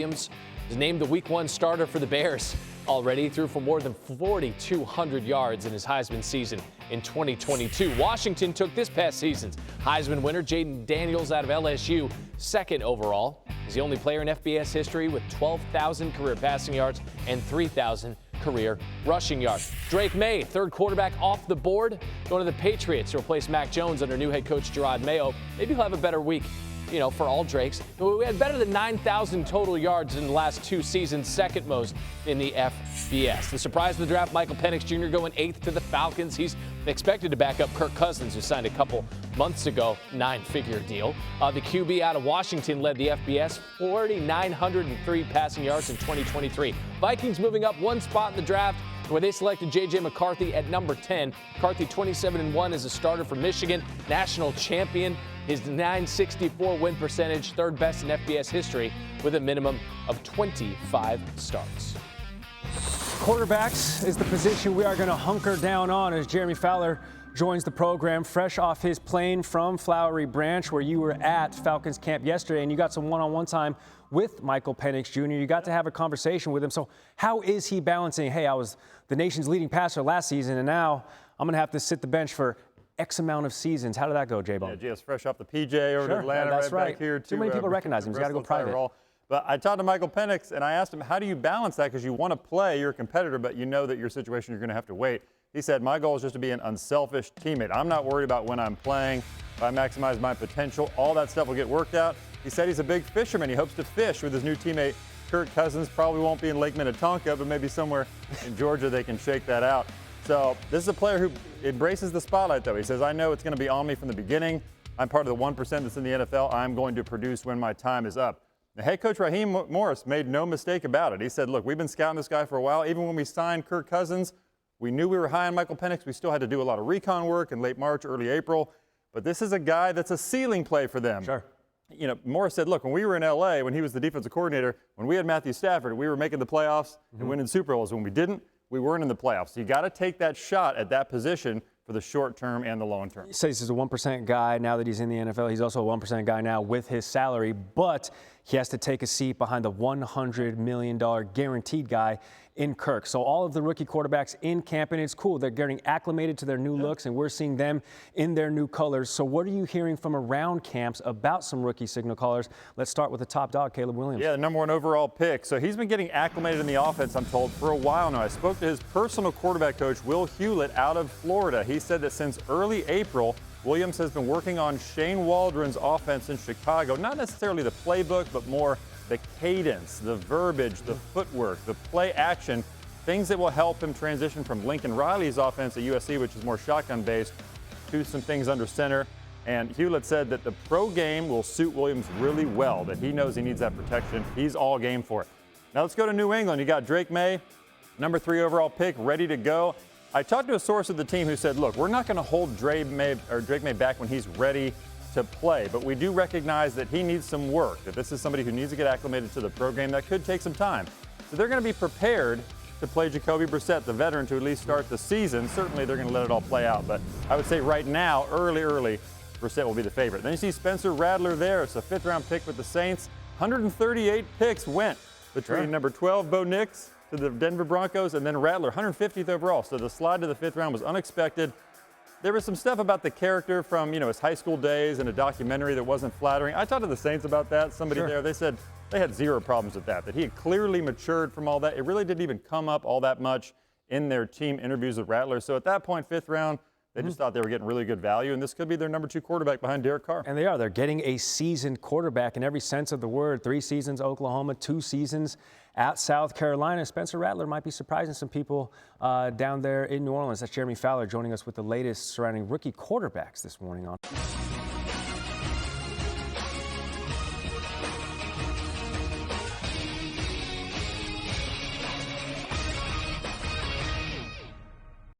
Williams is named the Week 1 starter for the Bears. Already threw for more than 4,200 yards in his Heisman season in 2022. Washington took this past season's Heisman winner, Jayden Daniels, out of LSU, second overall. He's the only player in FBS history with 12,000 career passing yards and 3,000 career rushing yards. Drake May, third quarterback off the board, going to the Patriots to replace Mac Jones under new head coach Gerard Mayo. Maybe he'll have a better week, for all Drakes. We had better than 9,000 total yards in the last 2 seasons, second most in the FBS. The surprise of the draft, Michael Penix Jr. going 8th to the Falcons. He's expected to back up Kirk Cousins, who signed a couple months ago, 9-figure deal. The QB out of Washington led the FBS, 4,903 passing yards in 2023. Vikings moving up 1 spot in the draft, where they selected J.J. McCarthy at number 10. McCarthy 27-1 as a starter for Michigan, national champion. His .964 win percentage, third best in FBS history, with a minimum of 25 starts. Quarterbacks is the position we are going to hunker down on as Jeremy Fowler joins the program fresh off his plane from Flowery Branch, where you were at Falcons camp yesterday, and you got some one-on-one time with Michael Penix Jr. You got to have a conversation with him. So how is he balancing, hey, I was the nation's leading passer last season, and now I'm going to have to sit the bench for X amount of seasons? How did that go, J-Bone? Yeah, just fresh off the PJ over to Atlanta, that's right. Back here Too many people recognize him. He's got to go private. But I talked to Michael Penix, and I asked him, how do you balance that? Because you want to play, you're a competitor, but you know that your situation, you're going to have to wait. He said, my goal is just to be an unselfish teammate. I'm not worried about when I'm playing. If I maximize my potential, all that stuff will get worked out. He said he's a big fisherman. He hopes to fish with his new teammate, Kirk Cousins. Probably won't be in Lake Minnetonka, but maybe somewhere in Georgia they can shake that out. So this is a player who embraces the spotlight, though. He says, I know it's going to be on me from the beginning. I'm part of the 1% that's in the NFL. I'm going to produce when my time is up. The head coach Raheem Morris made no mistake about it. He said, look, we've been scouting this guy for a while. Even when we signed Kirk Cousins, we knew we were high on Michael Penix. We still had to do a lot of recon work in late March, early April. But this is a guy that's a ceiling play for them. Sure. Morris said, look, when we were in L.A., when he was the defensive coordinator, when we had Matthew Stafford, we were making the playoffs and winning Super Bowls. When we didn't, we weren't in the playoffs. So you got to take that shot at that position for the short term and the long term. He says he's a 1% guy now that he's in the NFL. He's also a 1% guy now with his salary, but he has to take a seat behind the $100 million guaranteed guy in Kirk. So all of the rookie quarterbacks in camp, and it's cool. They're getting acclimated to their new looks, and we're seeing them in their new colors. So what are you hearing from around camps about some rookie signal callers? Let's start with the top dog, Caleb Williams. Yeah, the #1 overall pick. So he's been getting acclimated in the offense, I'm told, for a while now. I spoke to his personal quarterback coach, Will Hewlett, out of Florida. He said that since early April, Williams has been working on Shane Waldron's offense in Chicago. Not necessarily the playbook, but more the cadence, the verbiage, the footwork, the play action, things that will help him transition from Lincoln Riley's offense at USC, which is more shotgun-based, to some things under center. And Hewlett said that the pro game will suit Williams really well, that he knows he needs that protection. He's all game for it. Now let's go to New England. You got Drake May, #3 overall pick, ready to go. I talked to a source of the team who said, look, we're not going to hold Drake May back when he's ready to play, but we do recognize that he needs some work, that this is somebody who needs to get acclimated to the pro game. That could take some time. So they're going to be prepared to play Jacoby Brissett, the veteran, to at least start the season. Certainly they're going to let it all play out, but I would say right now, early, Brissett will be the favorite. Then you see Spencer Rattler there. It's a 5th-round pick with the Saints. 138 picks went between number 12, Bo Nix, to the Denver Broncos, and then Rattler, 150th overall. So the slide to the 5th round was unexpected. There was some stuff about the character from, his high school days and a documentary that wasn't flattering. I talked to the Saints about that. Somebody there, they said they had zero problems with that he had clearly matured from all that. It really didn't even come up all that much in their team interviews with Rattler. So at that point, 5th round, they just thought they were getting really good value, and this could be their #2 quarterback behind Derek Carr. And they are. They're getting a seasoned quarterback in every sense of the word. 3 seasons Oklahoma, 2 seasons at South Carolina. Spencer Rattler might be surprising some people down there in New Orleans. That's Jeremy Fowler joining us with the latest surrounding rookie quarterbacks this morning on